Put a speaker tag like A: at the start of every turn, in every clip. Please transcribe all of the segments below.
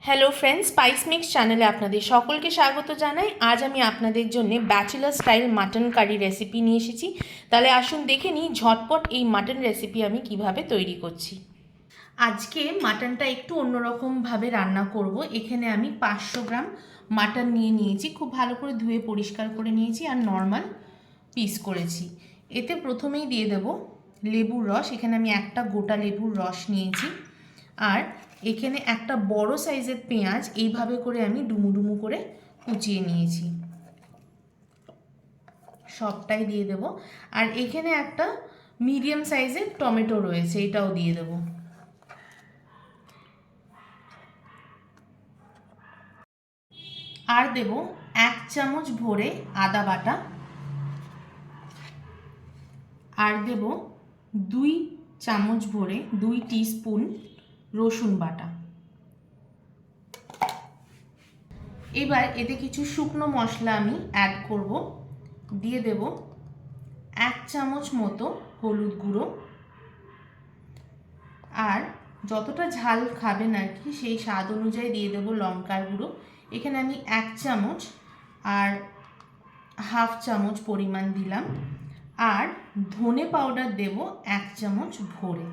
A: Hello friends, spice mix চ্যানেলে আপনাদের সকলকে স্বাগত জানাই। আজ আমি আপনাদের জন্য bachelor style mutton curry recipe নিয়ে এসেছি। তাহলে আসুন দেখে নিই ঝটপট এই মাটন রেসিপি আমি কিভাবে তৈরি করছি। আজকে মাটনটা একটু অন্যরকমভাবে রান্না করব। এখানে আমি 500 গ্রাম মাটন নিয়ে নিয়েছি, খুব ভালো করে ধুয়ে পরিষ্কার করে নিয়েছি আর নর্মাল পিস করেছি। এতে প্রথমেই দিয়ে দেব লেবুর রস। এখানে আমি একটা গোটা লেবুর রস নিয়েছি। আর এখানে একটা বড় সাইজের পেঁয়াজ এইভাবে করে আমি ডুমু ডুমু করে কুচিয়ে নিয়েছি, সবটাই দিয়ে দেব। আর এখানে একটা মিডিয়াম সাইজের টমেটো রয়েছে, এটাও দিয়ে দেব। আর দেব 1 চামচ ভরে আদা বাটা। আর দেব 2 চামচ ভরে 2 টিস্পুন রসুন বাটা। এবার এতে কিছু শুকনো মশলা আমি অ্যাড করব। দিয়ে দেব 1 চামচ মতো হলুদ গুঁড়ো। আর যতটা ঝাল খাবেন আর কি সেই স্বাদ অনুযায়ী দিয়ে দেব লঙ্কার গুঁড়ো। এখানে আমি 1 চামচ আর হাফ চামচ পরিমাণ দিলাম। আর ধনে পাউডার দেব 1 চামচ ভরে।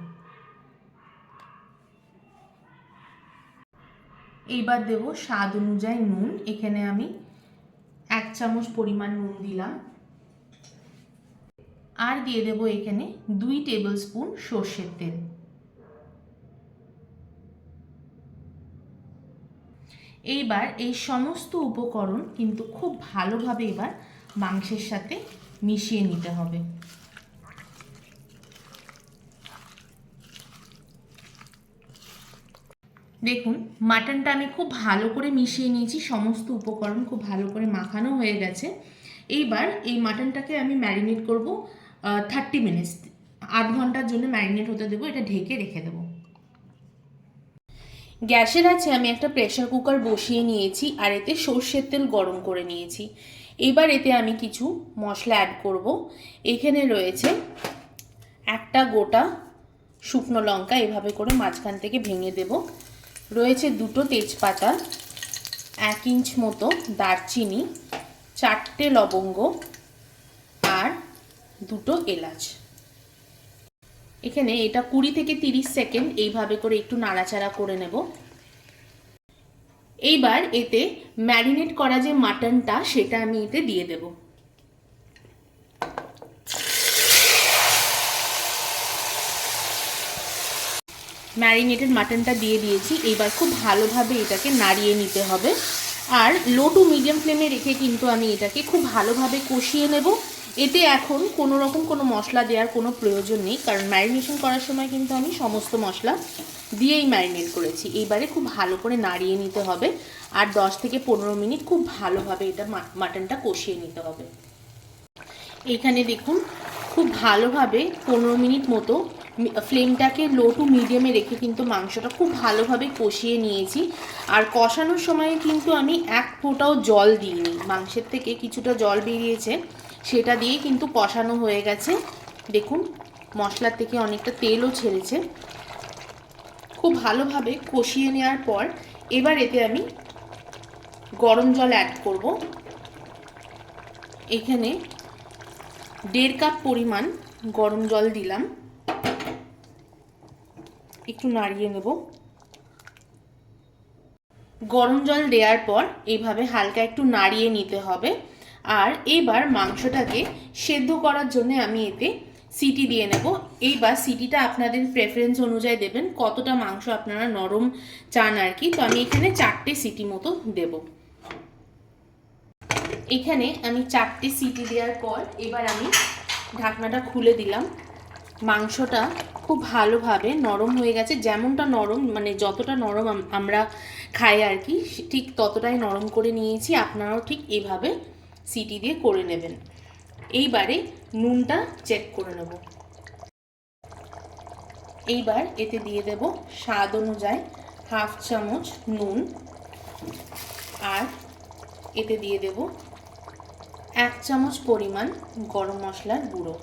A: এইবার দেব স্বাদ অনুযায়ী নুন। এখানে আমি 1 চামচ পরিমাণ নুন দিলাম। আর দিয়ে দেব এখানে 2 টেবিল স্পুন সর্ষের তেল। এইবার এই সমস্ত উপকরণ কিন্তু খুব ভালোভাবে এবার মাংসের সাথে মিশিয়ে নিতে হবে। দেখুন মাটনটা আমি খুব ভালো করে মিশিয়ে নিয়েছি, সমস্ত উপকরণ খুব ভালো করে মাখানো হয়ে গেছে। এইবার এই মাটনটাকে আমি ম্যারিনেট করব 30 মিনিটস, আধ ঘন্টার জন্য ম্যারিনেট হতে দেবো। এটা ঢেকে রেখে দেবো। গ্যাসের আছে আমি একটা প্রেসার কুকার বসিয়ে নিয়েছি আর এতে সর্ষের তেল গরম করে নিয়েছি। এবার এতে আমি কিছু মশলা অ্যাড করব। এখানে রয়েছে একটা গোটা শুকনো লঙ্কা, এভাবে করে মাঝখান থেকে ভেঙে দেব। রয়েছে 2টো তেজপাতা, 1 ইঞ্চ মতো দারচিনি, 4টে লবঙ্গ আর 2টো এলাচ। এখানে এটা 20 থেকে 30 সেকেন্ড এইভাবে করে একটু নাড়াচাড়া করে নেব। এইবার এতে ম্যারিনেট করা যে মাটনটা সেটা আমি এতে দিয়ে দেব। ম্যারিনেটেড মাটনটা দিয়ে দিয়েছি। এইবার খুব ভালোভাবে এটাকে নাড়িয়ে নিতে হবে। আর লো টু মিডিয়াম ফ্লেমে রেখে কিন্তু আমি এটাকে খুব ভালোভাবে কষিয়ে নেব। এতে এখন কোনো রকম কোনো মশলা দেওয়ার কোনো প্রয়োজন নেই, কারণ ম্যারিনেশন করার সময় কিন্তু আমি সমস্ত মশলা দিয়েই ম্যারিনেট করেছি। এইবারে খুব ভালো করে নাড়িয়ে নিতে হবে আর 10 থেকে 15 মিনিট খুব ভালোভাবে এটা মাটনটা কষিয়ে নিতে হবে। এইখানে দেখুন খুব ভালোভাবে 15 মিনিট মতো ফ্লেমটাকে লো টু মিডিয়ামে রেখে কিন্তু মাংসটা খুব ভালোভাবে কষিয়ে নিয়েছি। আর কষানোর সময় কিন্তু আমি 1 ফোঁটাও জল দিইনি, মাংসের থেকে কিছুটা জল বেরিয়েছে, সেটা দিয়ে কিন্তু কষানো হয়ে গেছে। দেখুন মশলার থেকে অনেকটা তেলও ছেড়েছে। খুব ভালোভাবে কষিয়ে নেওয়ার পর এবার এতে আমি গরম জল অ্যাড করব। এখানে 1.5 কাপ পরিমাণ গরম জল দিলাম। একটু নাড়িয়ে নেব। গরম জল দেওয়ার পর এইভাবে হালকা একটু নাড়িয়ে নিতে হবে। আর এবার মাংসটাকে সেদ্ধ করার জন্য আমি এতে সিটি দিয়ে নেব। এইবার সিটিটা আপনাদের প্রেফারেন্স অনুযায়ী দেবেন, কতটা মাংস আপনারা নরম চান আর কি। তো আমি এখানে 4টে সিটি মতো দেব। এখানে আমি 4টে সিটি দেওয়ার পর এবার আমি ঢাকনাটা খুলে দিলাম। মাংসটা খুব ভালোভাবে নরম হয়ে গেছে, যেমনটা নরম মানে যতটা নরম আমরা খাই আর কি ঠিক ততটাই নরম করে নিয়েছি। আপনারাও ঠিক এইভাবে সিটি দিয়ে করে নেবেন। এইবারে নুনটা চেক করে নেব। এইবার এতে দিয়ে দেব স্বাদ অনুযায়ী হাফ চামচ নুন। আর এতে দিয়ে দেব 1 চামচ পরিমাণ গরম মশলার গুঁড়ো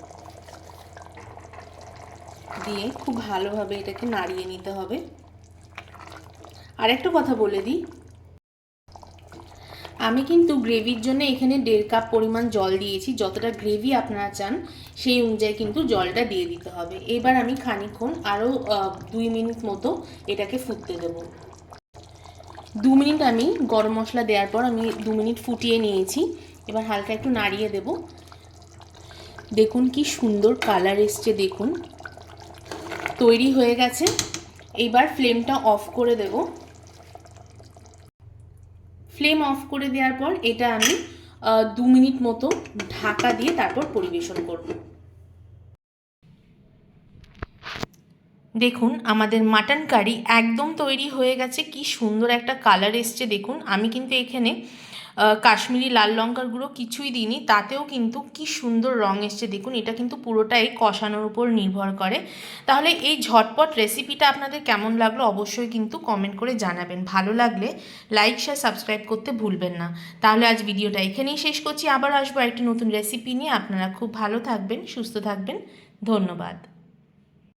A: দিয়ে খুব ভালোভাবে এটাকে নাড়িয়ে নিতে হবে। আরেকটা কথা বলে দিই, আমি কিন্তু গ্রেভির জন্য এখানে 1.5 কাপ পরিমাণ জল দিয়েছি। যতটা গ্রেভি আপনারা চান সেই অনুযায়ী কিন্তু জলটা দিয়ে দিতে হবে। এবার আমি খানিকক্ষণ আরও 2 মিনিট মতো এটাকে ফুটতে দেবো। 2 মিনিট আমি গরম মশলা দেওয়ার পর আমি 2 মিনিট ফুটিয়ে নিয়েছি। এবার হালকা একটু নাড়িয়ে দেব। দেখুন কি সুন্দর কালার এসছে, দেখুন তৈরি হয়ে গেছে। এবার ফ্লেমটা অফ করে দেব। ফ্লেম অফ করে দেওয়ার পর এটা আমি 2 মিনিট মতো ঢাকা দিয়ে তারপর পরিবেশন করব। দেখুন আমাদের মাটন কারি একদম তৈরি হয়ে গেছে। কি সুন্দর একটা কালার এসছে দেখুন। আমি কিন্তু এখানে কাশ্মীরি লাল লঙ্কার গুঁড়ো কিছুই দিইনি, তাতেও কিন্তু কি সুন্দর রং এসছে দেখুন। এটা কিন্তু পুরোটাই কষানোর উপর নির্ভর করে। তাহলে এই ঝটপট রেসিপিটা আপনাদের কেমন লাগলো অবশ্যই কিন্তু কমেন্ট করে জানাবেন। ভালো লাগলে লাইক শেয়ার সাবস্ক্রাইব করতে ভুলবেন না। তাহলে আজ ভিডিওটা এখানেই শেষ করছি। আবার আসবো একটি নতুন রেসিপি নিয়ে। আপনারা খুব ভালো থাকবেন, সুস্থ থাকবেন। ধন্যবাদ।